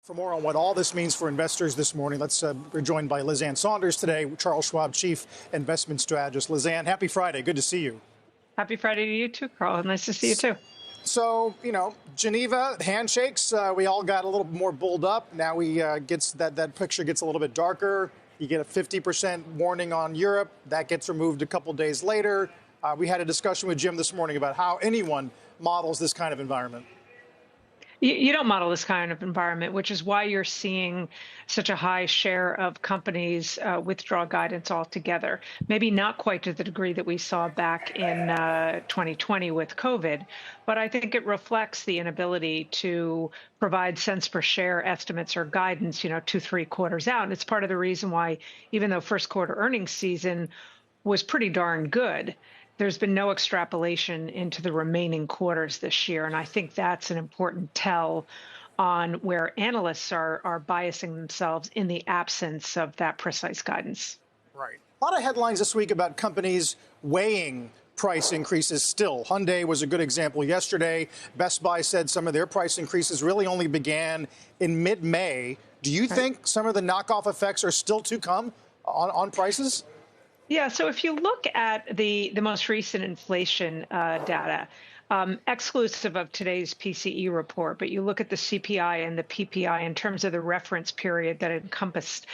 For more on what all this means for investors this morning, we're joined by Ann Sonders today, Charles Schwab, Chief Investment Strategist. Ann, happy Friday. Good to see you. Happy Friday to you too, Carl. Nice to see you too. So, Geneva handshakes, we all got a little more bulled up. Now that picture gets a little bit darker. You get a 50% warning on Europe. That gets removed a couple days later. We had a discussion with Jim this morning about how anyone models this kind of environment. You don't model this kind of environment, which is why you're seeing such a high share of companies withdraw guidance altogether. Maybe not quite to the degree that we saw back in 2020 with COVID, but I think it reflects the inability to provide cents per share estimates or guidance, 2-3 quarters out. And it's part of the reason why, even though first quarter earnings season was pretty darn good, there's been no extrapolation into the remaining quarters this year. And I think that's an important tell on where analysts are biasing themselves in the absence of that precise guidance. Right. A lot of headlines this week about companies weighing price increases still. Hyundai was a good example yesterday. Best Buy said some of their price increases really only began in mid-May. Do you think some of the knockoff effects are still to come on prices? Yeah, so if you look at the most recent inflation data, exclusive of today's PCE report, but you look at the CPI and the PPI in terms of the reference period that it encompassed,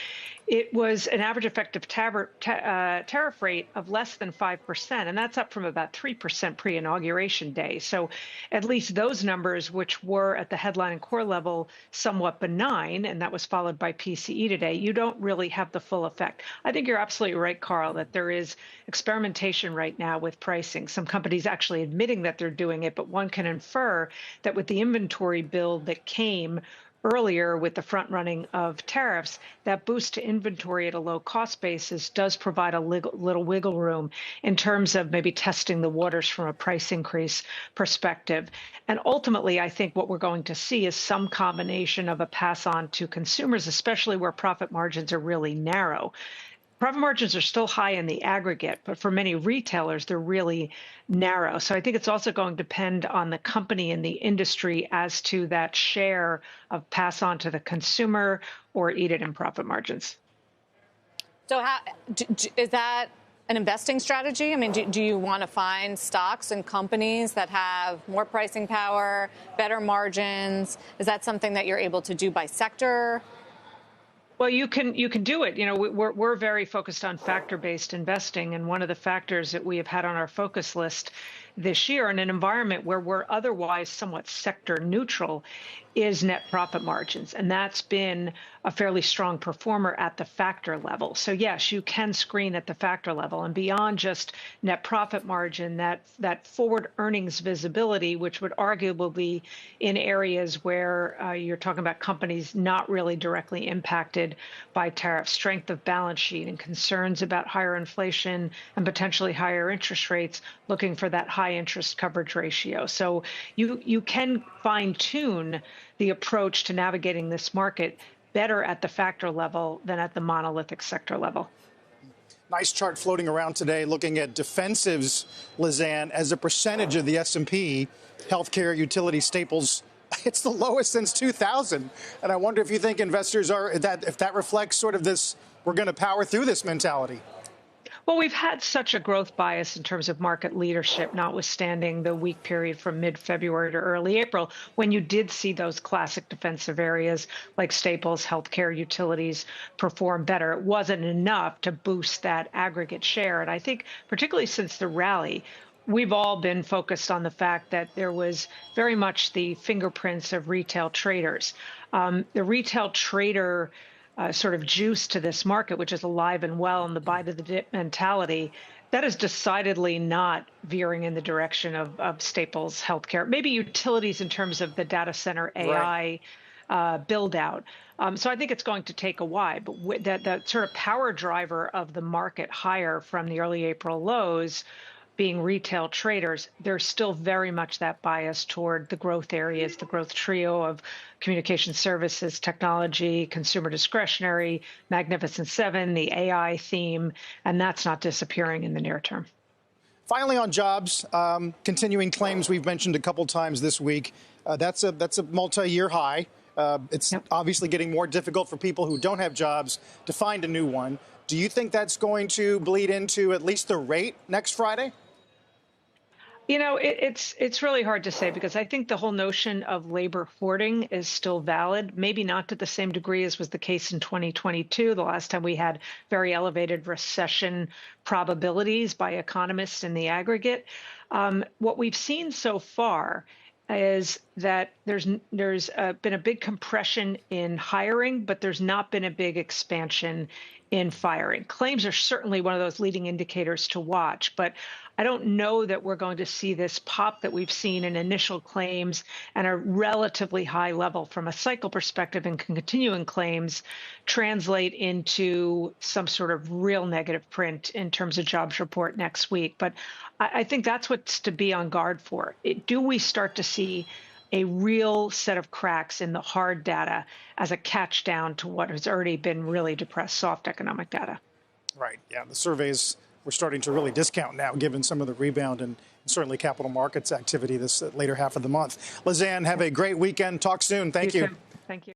it was an average effective tariff rate of less than 5%, and that's up from about 3% pre-inauguration day. So at least those numbers, which were at the headline and core level somewhat benign, and that was followed by PCE today, you don't really have the full effect. I think you're absolutely right, Carl, that there is experimentation right now with pricing. Some companies actually admitting that they're doing it, but one can infer that with the inventory build that came earlier with the front running of tariffs, that boost to inventory at a low cost basis does provide a little wiggle room in terms of maybe testing the waters from a price increase perspective. And ultimately, I think what we're going to see is some combination of a pass on to consumers, especially where profit margins are really narrow. Profit margins are still high in the aggregate, but for many retailers, they're really narrow. So I think it's also going to depend on the company and the industry as to that share of pass on to the consumer or eat it in profit margins. So is that an investing strategy? I mean, do you want to find stocks and companies that have more pricing power, better margins? Is that something that you're able to do by sector? Well, you can do it. We're very focused on factor-based investing, and one of the factors that we have had on our focus list this year in an environment where we're otherwise somewhat sector neutral is net profit margins. And that's been a fairly strong performer at the factor level. So yes, you can screen at the factor level, and beyond just net profit margin, that forward earnings visibility, which would arguably be in areas where you're talking about companies not really directly impacted by tariff, strength of balance sheet and concerns about higher inflation and potentially higher interest rates, looking for that high interest coverage ratio. So you can fine tune the approach to navigating this market better at the factor level than at the monolithic sector level. Nice chart floating around today looking at defensives, Ann, as a percentage of the S&P, healthcare, utility, staples. It's the lowest since 2000. And I wonder if you think investors if that reflects sort of this, we're going to power through this mentality. Well, we've had such a growth bias in terms of market leadership, notwithstanding the weak period from mid-February to early April, when you did see those classic defensive areas like staples, healthcare, utilities perform better. It wasn't enough to boost that aggregate share. And I think particularly since the rally, we've all been focused on the fact that there was very much the fingerprints of retail traders. The retail trader sort of juice to this market, which is alive and well in the buy to the dip mentality, that is decidedly not veering in the direction of staples, healthcare, maybe utilities in terms of the data center AI build out. So I think it's going to take a while, but that sort of power driver of the market higher from the early April lows being retail traders, there's still very much that bias toward the growth areas, the growth trio of communication services, technology, consumer discretionary, Magnificent Seven, the AI theme, and that's not disappearing in the near term. Finally, on jobs, continuing claims we've mentioned a couple times this week. That's a multi-year high. It's obviously getting more difficult for people who don't have jobs to find a new one. Do you think that's going to bleed into at least the rate next Friday? You know, it's really hard to say because I think the whole notion of labor hoarding is still valid, maybe not to the same degree as was the case in 2022, the last time we had very elevated recession probabilities by economists in the aggregate. What we've seen so far is that there's been a big compression in hiring, but there's not been a big expansion in firing. Claims are certainly one of those leading indicators to watch, but I don't know that we're going to see this pop that we've seen in initial claims and a relatively high level from a cycle perspective and continuing claims translate into some sort of real negative print in terms of jobs report next week. But I think that's what's to be on guard for. Do we start to see a real set of cracks in the hard data as a catch down to what has already been really depressed soft economic data? Right. Yeah. The surveys we're starting to really discount now, given some of the rebound and certainly capital markets activity this later half of the month. Lizanne, have a great weekend. Talk soon. Thank you. Thank you.